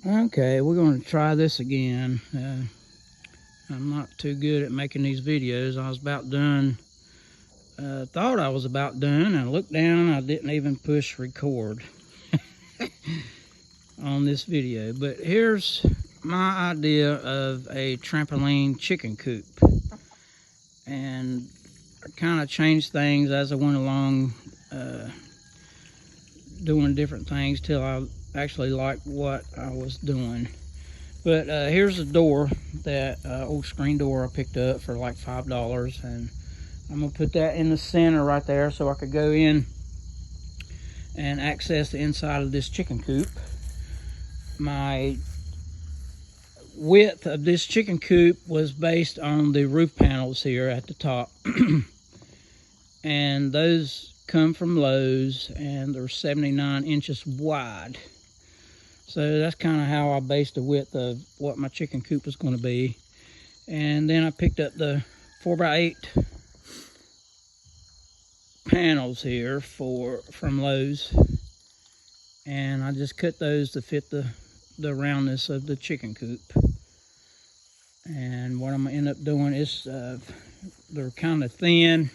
Okay, we're going to try this again. I'm not too good at making these videos. I was about done. Thought I was about done. I looked down. I didn't even push record on this video. But here's my idea of a trampoline chicken coop. And I kind of changed things as I went along, doing different things till I actually liked what I was doing. But here's a door, that old screen door I picked up for like $5, and I'm gonna put that in the center right there so I could go in and access the inside of this chicken coop. My width of this chicken coop was based on the roof panels here at the top. And those come from Lowe's, and they're 79 inches wide. So that's kind of how I based the width of what my chicken coop was going to be. And then I picked up the 4x8 panels here from Lowe's, and I just cut those to fit the roundness of the chicken coop. And what I'm going to end up doing is they're kind of thin.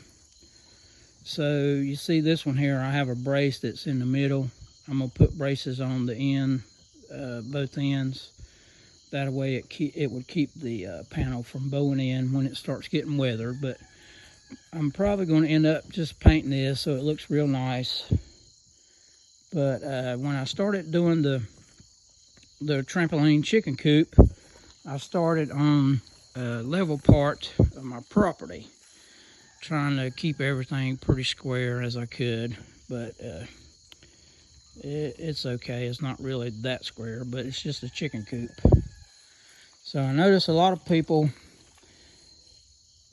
So you see this one here, I have a brace that's in the middle. I'm going to put braces on the end, both ends. That way it would keep the panel from bowing in when it starts getting weather. But I'm probably going to end up just painting this so it looks real nice. But when I started doing the trampoline chicken coop, I started on a level part of my property, trying to keep everything pretty square as I could. But it's okay. It's not really that square, but it's just a chicken coop. So I notice a lot of people,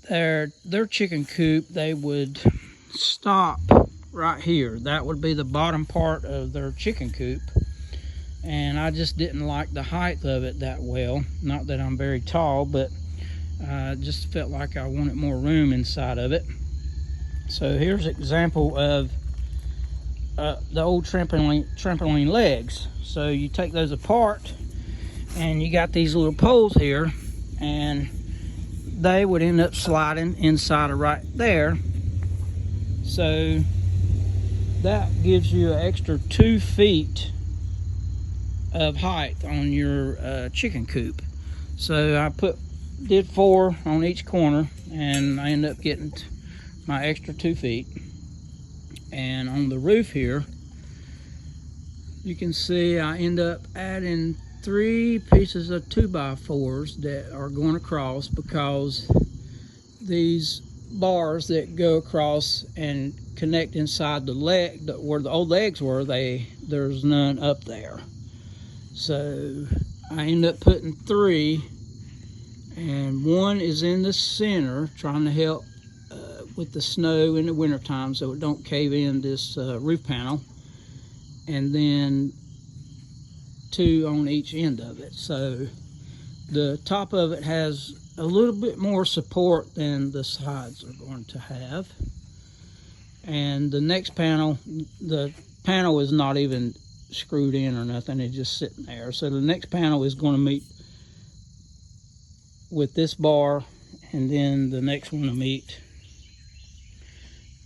their chicken coop, they would stop right here. That would be the bottom part of their chicken coop. And I just didn't like the height of it that well. Not that I'm very tall, but I just felt like I wanted more room inside of it. So here's an example of the old trampoline legs. So you take those apart, and you got these little poles here, and they would end up sliding inside of right there. So that gives you an extra 2 feet of height on your chicken coop. So I did 4 on each corner, and I ended up getting my extra 2 feet. And on the roof here, you can see I end up adding 3 pieces of 2x4s that are going across, because these bars that go across and connect inside the leg, where the old legs were, there's none up there. So I end up putting 3, and 1 is in the center, trying to help with the snow in the wintertime so it don't cave in this roof panel, and then 2 on each end of it. So the top of it has a little bit more support than the sides are going to have. And the next panel, the panel is not even screwed in or nothing, it's just sitting there. So the next panel is going to meet with this bar, and then the next one to meet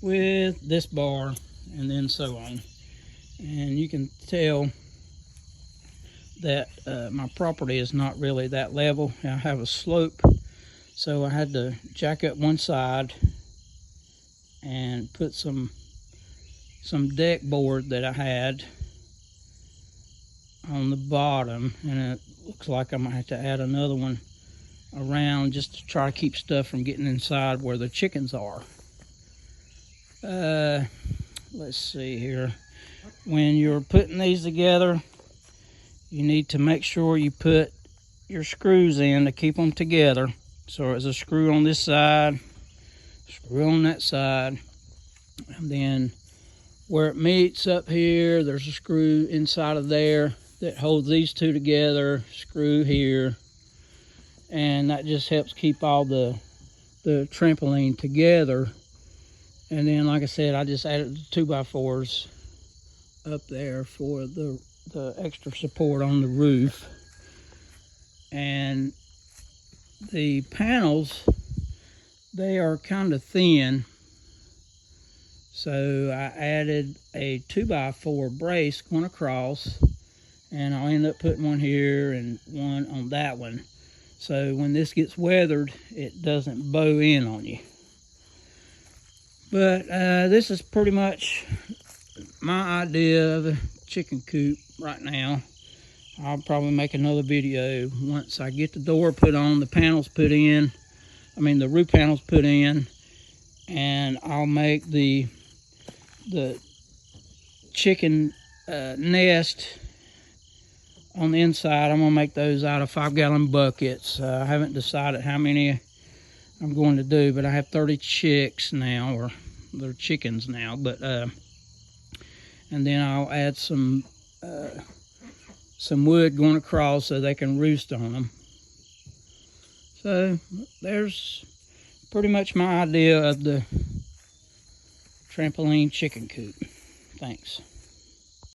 with this bar, and then so on. And you can tell that my property is not really that level. I have a slope, so I had to jack up one side and put some deck board that I had on the bottom, and it looks like I might have to add another one around just to try to keep stuff from getting inside where the chickens are. Let's see here. When you're putting these together, you need to make sure you put your screws in to keep them together. So there's a screw on this side, screw on that side, and then where it meets up here, there's a screw inside of there that holds these 2 together, screw here, and that just helps keep all the trampoline together. And then, like I said, I just added the 2x4s up there for the extra support on the roof. and the panels, they are kind of thin, so I added a 2x4 brace going across, and I'll end up putting one here and one on that one, so when this gets weathered it doesn't bow in on you. But this is pretty much my idea of a chicken coop right now. I'll probably make another video once I get the door put on, the panels put in, the roof panels put in, and I'll make the chicken nest on the inside. I'm gonna make those out of 5-gallon buckets. I haven't decided how many I'm going to do, but I have 30 chicks now, or they're chickens now, but and then I'll add some wood going across so they can roost on them. So there's pretty much my idea of the trampoline chicken coop. Thanks.